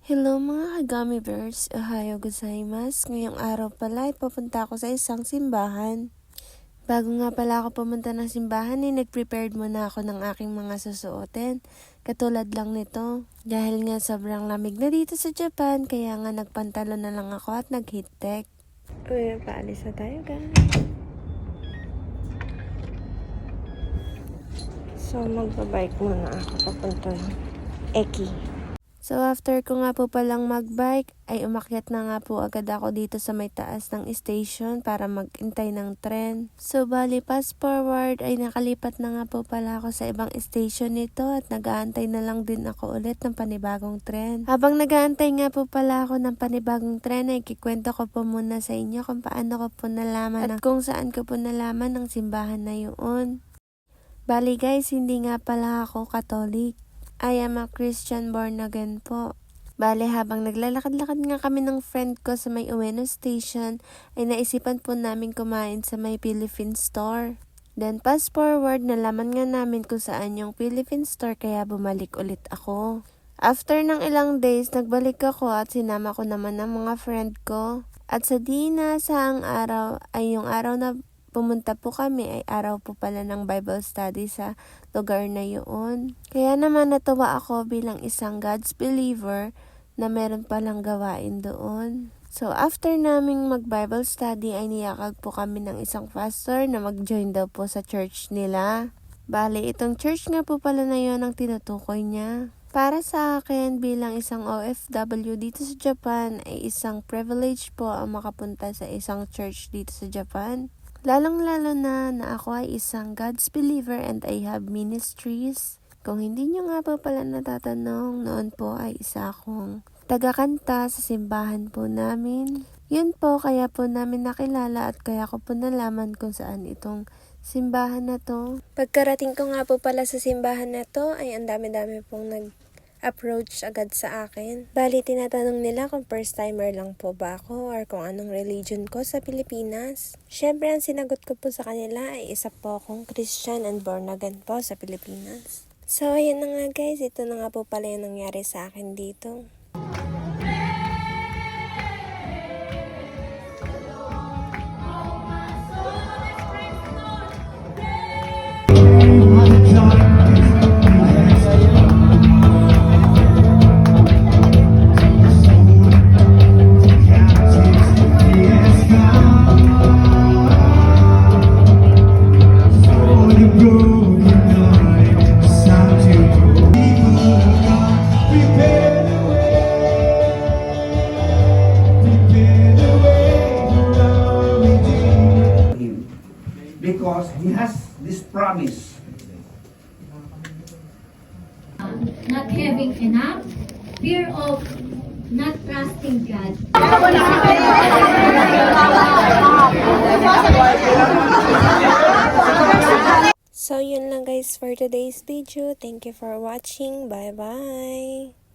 Hello mga Kagami Bears, Ohayo gozaimasu. Ngayong araw pala ay papunta ako sa isang simbahan. Bago nga pala ako pumunta ng simbahan ay nag-prepared muna ako ng aking mga susuotin. Katulad lang nito, dahil nga sobrang lamig na dito sa Japan, kaya nga nagpantalo na lang ako at nag-heat tech. Uy, paalis na tayo guys. So magbabike muna ako papunta Eki. So after ko nga po palang magbike, ay umakyat na nga po agad ako dito sa may taas ng station para magintay ng tren. So bali fast forward ay nakalipat na nga po pala ako sa ibang station nito at nag-aantay na lang din ako ulit ng panibagong tren. Habang nag-aantay nga po pala ako ng panibagong tren ay kikwento ko po muna sa inyo kung paano ko po nalaman at kung saan ko po nalaman ng simbahan na yun. Bali guys, hindi nga pala ako Katolik. I am a Christian born again po. Bale, habang naglalakad-lakad nga kami ng friend ko sa may Ueno Station, ay naisipan po namin kumain sa may Philippine store. Then fast forward, nalaman nga namin kung saan yung Philippine store kaya bumalik ulit ako. After ng ilang days, nagbalik ako at sinama ko naman ng mga friend ko. At sa di inaasahang araw ay yung araw na pumunta po kami ay araw po pala ng Bible study sa lugar na yun. Kaya naman natuwa ako bilang isang God's believer na meron palang gawain doon. So after naming mag-Bible study ay niyakag po kami ng isang pastor na mag-join daw po sa church nila. Bale, itong church nga po pala na yun ang tinutukoy niya. Para sa akin bilang isang OFW dito sa Japan ay isang privilege po ang makapunta sa isang church dito sa Japan. Lalong-lalo na ako ay isang God's believer and I have ministries. Kung hindi nyo nga po pala natatanong, noon po ay isa akong tagakanta sa simbahan po namin. Yun po, kaya po namin nakilala at kaya ko po nalaman kung saan itong simbahan na to. Pagkarating ko nga po pala sa simbahan na to, ay ang dami-dami pong nag-approach agad sa akin. Bali, tinatanong nila kung first timer lang po ba ako or kung anong religion ko sa Pilipinas. Syempre, ang sinagot ko po sa kanila ay isa po akong Christian and born again po sa Pilipinas. So, ayun na nga guys, ito na nga po pala yung nangyari sa akin dito. Because he has this promise. Not having enough, fear of not trusting God. So, yun lang guys for today's video. Thank you for watching. Bye-bye!